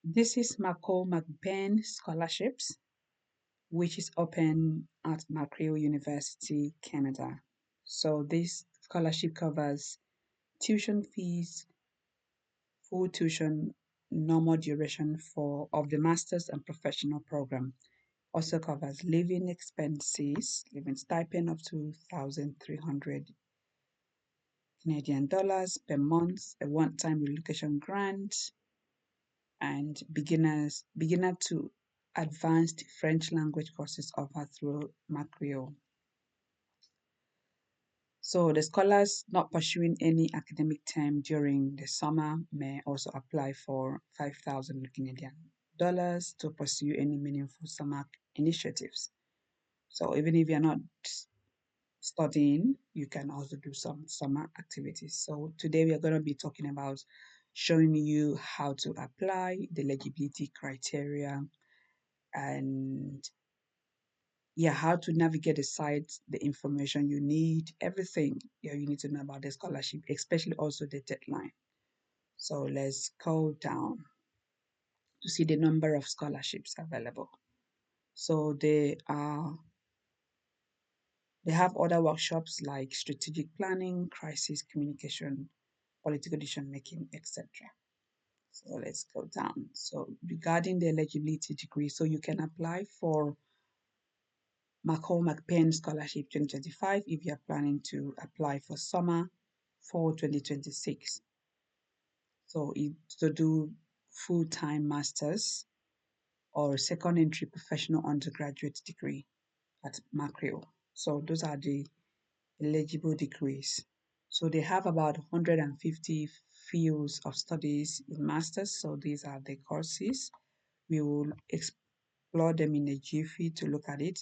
This is McCall MacBain Scholarships, which is open at McGill University, Canada. So this scholarship covers tuition fees, full tuition, normal duration for of the master's and professional program. Also covers living expenses, living stipend up to 1,300 Canadian dollars per month, a one-time relocation grant, and beginner to advanced French language courses offered through McGill. So the scholars not pursuing any academic term during the summer may also apply for 5,000 Canadian dollars to pursue any meaningful summer initiatives. So even if you're not studying, you can also do some summer activities. So today we are going to be talking about showing you how to apply the eligibility criteria and yeah, how to navigate the site, the information you need, everything you need to know about the scholarship, especially also the deadline. So let's go down to see the number of scholarships available. So they have other workshops like strategic planning, crisis communication, political decision making, etc. So let's go down. So regarding the eligibility degree, so you can apply for McCall MacBain Scholarship 2025 if you're planning to apply for summer for 2026. So to do full-time master's or second entry professional undergraduate degree at McGill. So those are the eligible degrees. So they have about 150 fields of studies in masters. So these are the courses. We will explore them in a jiffy to look at it.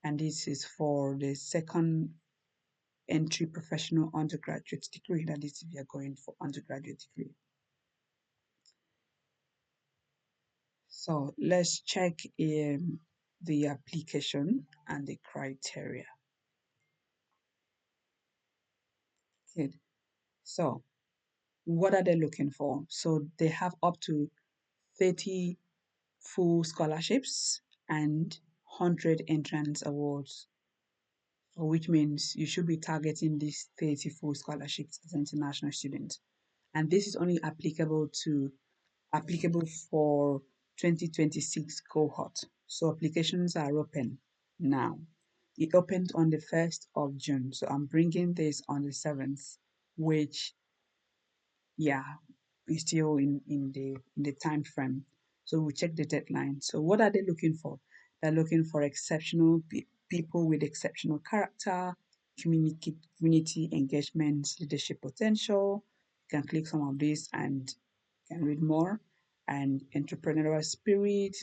And this is for the second entry professional undergraduate degree. That is if you're going for undergraduate degree. So let's check the application and the criteria. Good. So what are they looking for? So they have up to 30 full scholarships and 100 entrance awards, so which means you should be targeting these 30 full scholarships as an international student. And this is only applicable for 2026 cohort. So applications are open now. It opened on the 1st of June. So I'm bringing this on the 7th, which, yeah, is still in the time frame. So we'll check the deadline. So what are they looking for? They're looking for exceptional people with exceptional character, community engagement, leadership potential. You can click some of these and can read more. And entrepreneurial spirit.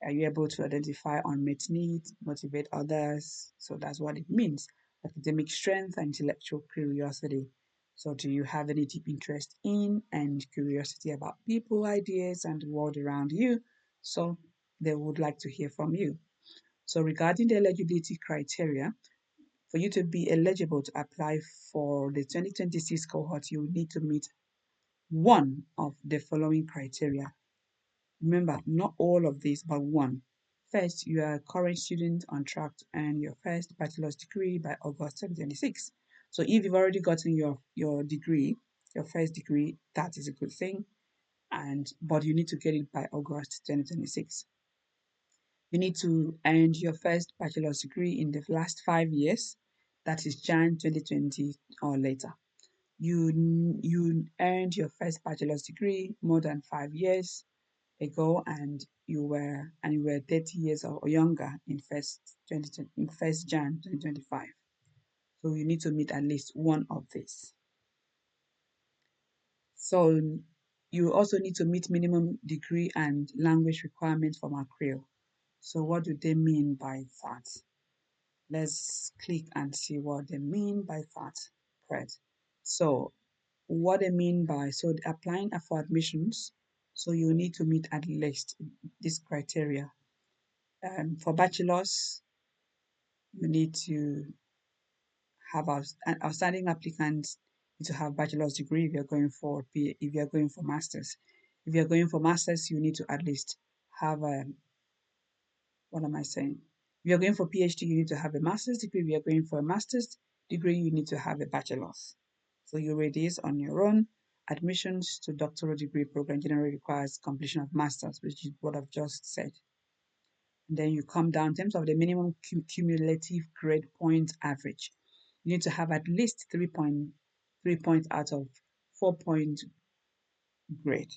Are you able to identify unmet needs, motivate others? So that's what it means. Academic strength and intellectual curiosity. So, do you have any deep interest in and curiosity about people, ideas, and the world around you? So, they would like to hear from you. So, regarding the eligibility criteria, for you to be eligible to apply for the 2026 cohort, you will need to meet one of the following criteria. Remember, not all of these, but one. First, you are a current student on track to earn your first bachelor's degree by August 2026. So if you've already gotten your degree, your first degree, that is a good thing. But you need to get it by August 2026. You need to earn your first bachelor's degree in the last 5 years, that is Jan 2020 or later. You earned your first bachelor's degree more than 5 years ago and you were 30 years or younger in first Jan 2025. So you need to meet at least one of these. So you also need to meet minimum degree and language requirements for McGill. So what do they mean by that? Let's click and see what they mean by that. Correct. So what they mean by applying for admissions, so you need to meet at least this criteria. For bachelor's, you need to have outstanding applicants need to have bachelor's degree if you're going for masters. If you're going for masters, you need to at least have a, what am I saying? If you're going for PhD, you need to have a master's degree. If you're going for a master's degree, you need to have a bachelor's. So you read this on your own. Admissions to doctoral degree program generally requires completion of master's, which is what I've just said. And then you come down in terms of the minimum cumulative grade point average. You need to have at least 3.3 points out of 4-point grade,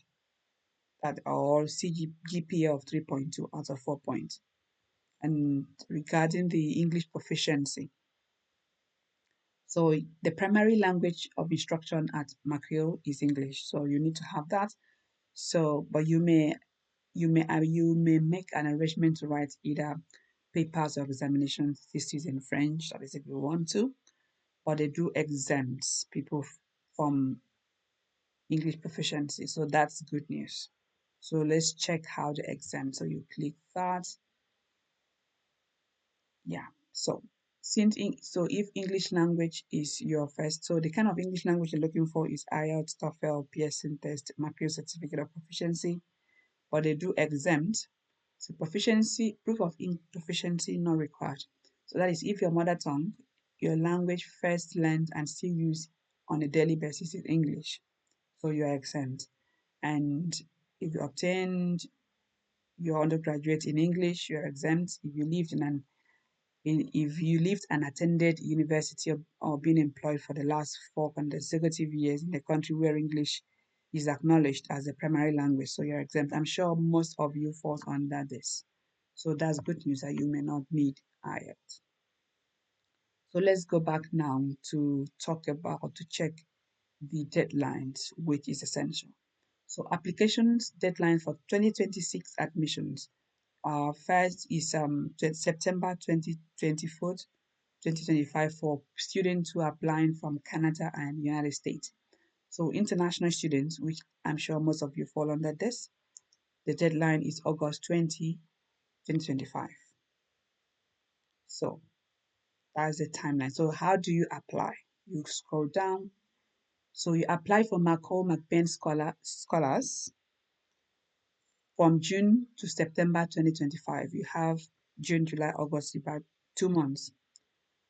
that or GPA of 3.2 out of 4 points. And regarding the English proficiency, so the primary language of instruction at McGill is English, so you need to have that. So, but you may make an arrangement to write either papers or examination thesis in French, that is if you want to, but they do exempt people from English proficiency, so that's good news. So let's check how to exempt. So you click that. Yeah. So so if English language is your first, so the kind of English language you're looking for is IELTS, TOEFL, Pearson test, McGill certificate of proficiency, but they do exempt. So proficiency, proof of proficiency not required. So that is if your mother tongue, your language first learned and still used on a daily basis is English, so you are exempt. And if you obtained your undergraduate in English, you are exempt. If you lived and attended university or been employed for the last 4 consecutive years in a country where English is acknowledged as a primary language, so you're exempt. I'm sure most of you falls under this. So that's good news that you may not need IELTS. So let's go back now to talk about or to check the deadlines, which is essential. So applications deadline for 2026 admissions. First is September 2024, 2025 for students who are applying from Canada and United States. So international students, which I'm sure most of you fall under this, the deadline is August 20, 2025. So that's the timeline. So how do you apply? You scroll down. So you apply for McCall MacBain Scholars from June to September 2025. You have June, July, August, about 2 months.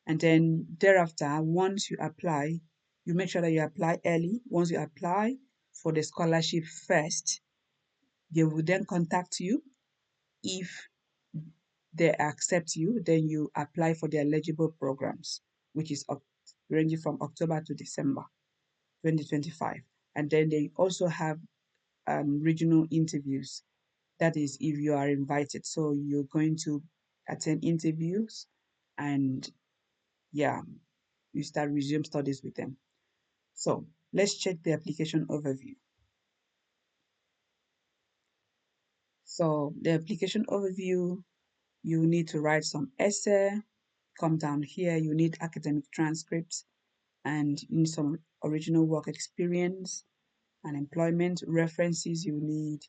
And then thereafter, once you apply, you make sure that you apply early. Once you apply for the scholarship first, they will then contact you. If they accept you, then you apply for the eligible programs, which is ranging from October to December 2025. And then they also have regional interviews. That is, if you are invited. So you're going to attend interviews and yeah, you start resume studies with them. So let's check the application overview. So the application overview, you need to write some essay. Come down here, you need academic transcripts and you need some original work experience and employment references. You need,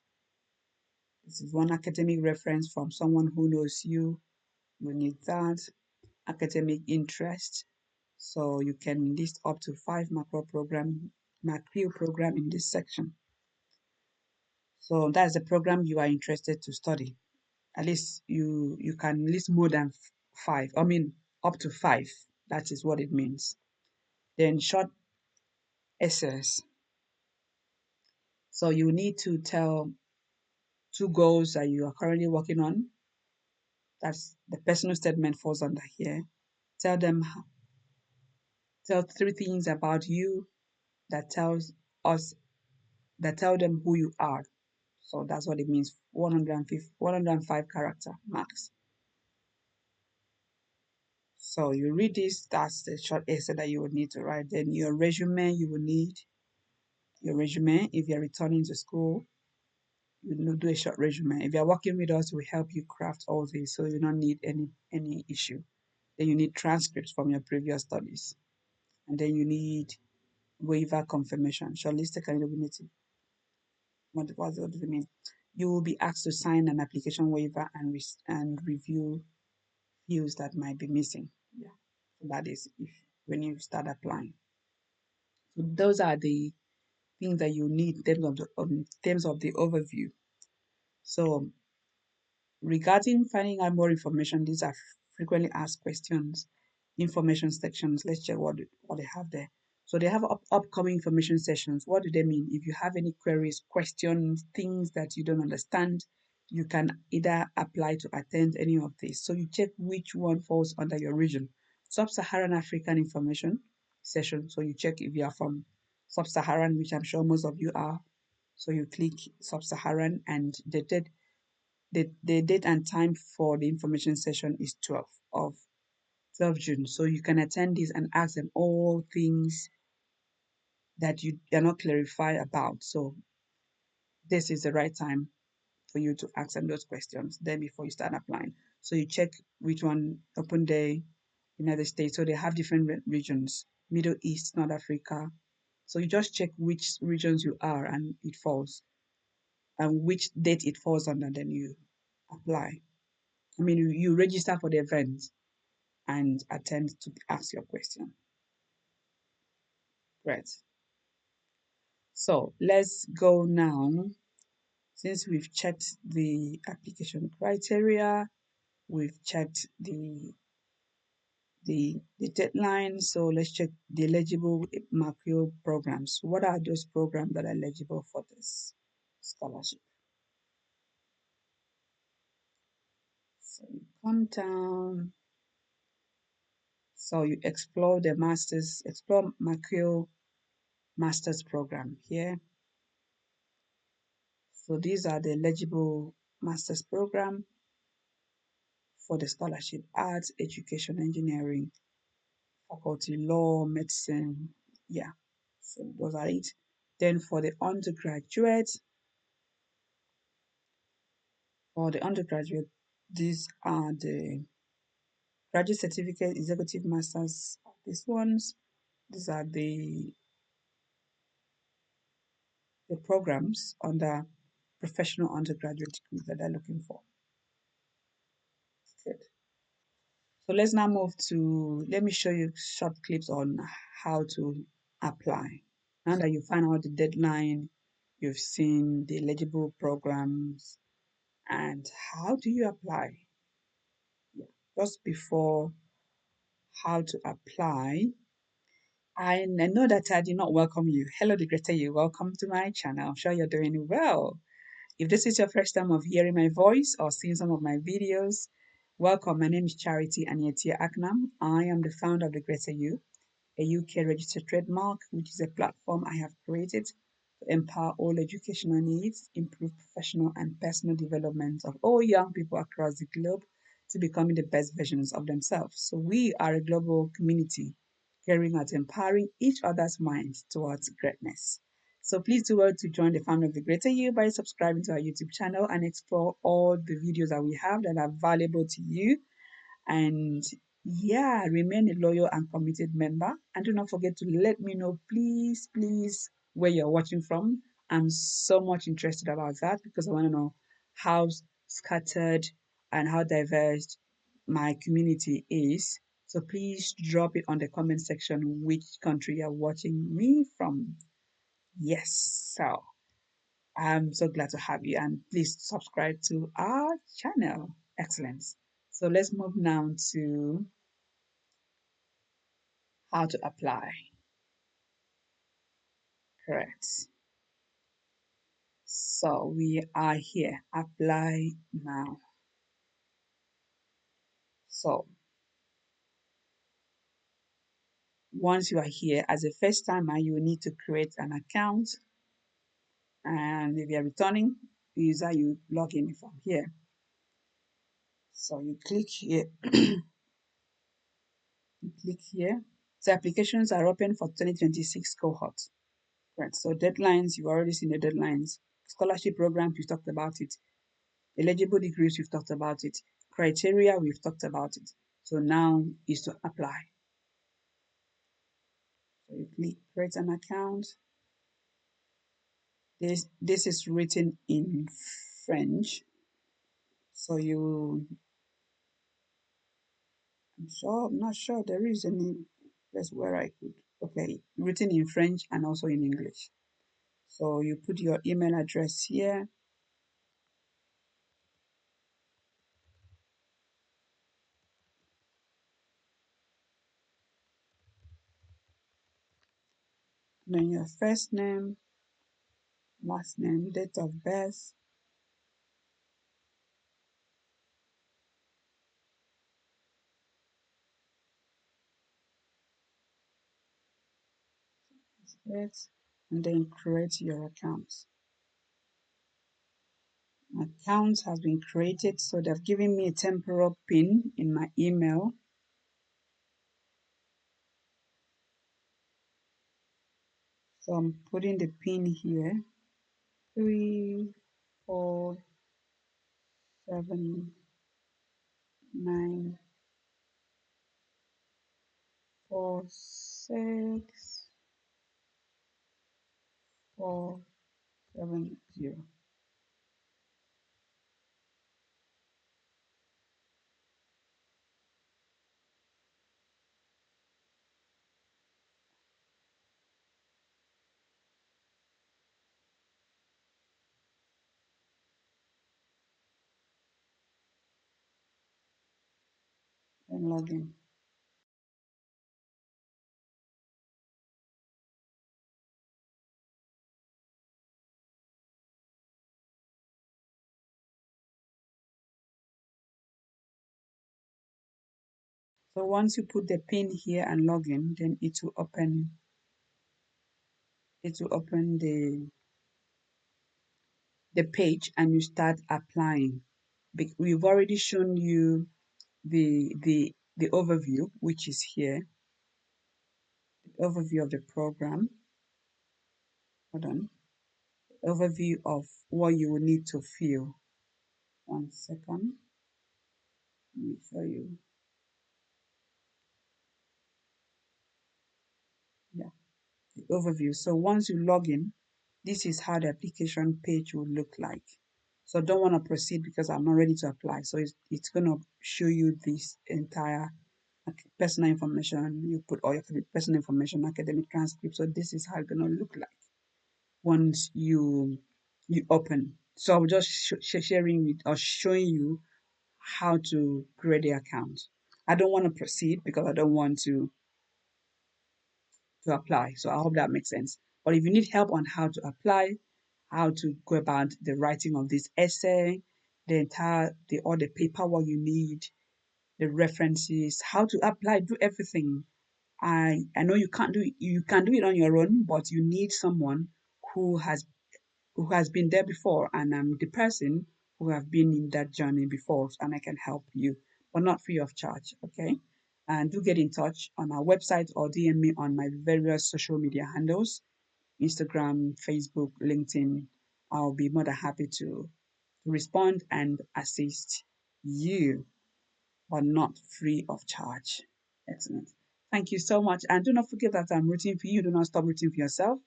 this is one academic reference from someone who knows you. You need that. Academic interest. So you can list up to 5 macro program in this section. So that's the program you are interested to study. At least you can list more than five. I mean up to five. That is what it means. Then short essays. So you need to tell 2 goals that you are currently working on. That's the personal statement falls under here. Tell them tell 3 things about you that tells us that tell them who you are. So that's what it means. 105 character max. So you read this, that's the short essay that you would need to write. Then your resume, you will need your resume. If you're returning to school, you will do a short resume. If you're working with us, we help you craft all this, so you don't need any issue. Then you need transcripts from your previous studies. And then you need waiver confirmation. Shortlistic eligibility. What do you mean? You will be asked to sign an application waiver and review fields that might be missing. Yeah. So that is if when you start applying. So those are the things that you need in terms of the overview. So regarding finding out more information, these are frequently asked questions, information sections. Let's check what they have there. So they have upcoming information sessions. What do they mean? If you have any queries, questions, things that you don't understand, you can either apply to attend any of these. So you check which one falls under your region. Sub-Saharan African information session. So you check if you are from Sub-Saharan, which I'm sure most of you are. So you click Sub-Saharan, and the date and time for the information session is 12 June. So you can attend this and ask them all things that you are not clarified about. So this is the right time for you to ask them those questions then before you start applying. So you check which one open day, United States. So they have different regions, Middle East, North Africa. So you just check which regions you are and it falls and which date it falls on, and then you apply. I mean, you register for the event and attend to ask your question. Great. So let's go now. Since we've checked the application criteria, we've checked the deadline. So let's check the eligible McGill programs. What are those programs that are eligible for this scholarship? So you come down. So you explore McGill Master's program here. So these are the eligible master's program for the scholarship: arts, education, engineering, faculty, law, medicine. Yeah, so those are it. Then for the undergraduate, these are the graduate certificate, executive masters. These ones, these are the programs under professional undergraduate degree that they're looking for. Good. So let's now move to, let me show you short clips on how to apply. Now that you find out the deadline, you've seen the eligible programs, and how do you apply? Yeah. Just before how to apply, I know that I did not welcome you. Hello, the greater you. Welcome to my channel. I'm sure you're doing well. If this is your first time of hearing my voice or seeing some of my videos, welcome. My name is Charity Anietia Aknam. I am the founder of the Greater You, a UK registered trademark, which is a platform I have created to empower all educational needs, improve professional and personal development of all young people across the globe to becoming the best versions of themselves. So we are a global community caring at empowering each other's minds towards greatness. So please do well to join the family of the Greater You by subscribing to our YouTube channel and explore all the videos that we have that are valuable to you. And yeah, remain a loyal and committed member. And do not forget to let me know, please, please, where you're watching from. I'm so much interested about that because I want to know how scattered and how diverse my community is. So please drop it on the comment section which country you're watching me from. Yes, so I'm so glad to have you, and please subscribe to our channel. Excellent. So let's move now to how to apply. Correct. So we are here. Apply now. So once you are here as a first timer, you will need to create an account. And if you're returning user, you log in from here. So you click here. You click here. So applications are open for 2026 cohort. Right. So deadlines, you've already seen the deadlines. Scholarship programs, we've talked about it. Eligible degrees, we've talked about it. Criteria, we've talked about it. So now is to apply. So you click create an account. This is written in French. So I'm not sure there is any place where I could. Okay, written in French and also in English. So you put your email address here. Then your first name, last name, date of birth. It, and then create your account. My account has been created, so they've given me a temporal pin in my email. So I'm putting the pin here. 347946470. And login. So once you put the pin here and login, then it will open the page and you start applying. We've already shown you the overview, which is here, the overview of the program. Hold on. Overview of what you will need to fill. 1 second. Let me show you. Yeah, the overview. So once you log in, this is how the application page will look like. So don't want to proceed because I'm not ready to apply. So it's going to show you this entire personal information. You put all your personal information, academic transcript. So this is how it's going to look like once you open. So I'm just sharing with or showing you how to create the account. I don't want to proceed because I don't want to apply. So I hope that makes sense. But if you need help on how to apply, how to go about the writing of this essay, all the paperwork you need, the references, how to apply, do everything. I know you can do it on your own, but you need someone who has who has been there before, and I'm the person who have been in that journey before, and I can help you, but not free of charge. Okay, and do get in touch on our website or DM me on my various social media handles: Instagram, Facebook, LinkedIn. I'll be more than happy to respond and assist you, but not free of charge. Excellent. Thank you so much. And do not forget that I'm rooting for you. Do not stop rooting for yourself.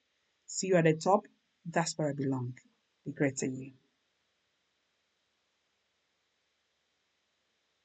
See you at the top. That's where I belong. Be great to you.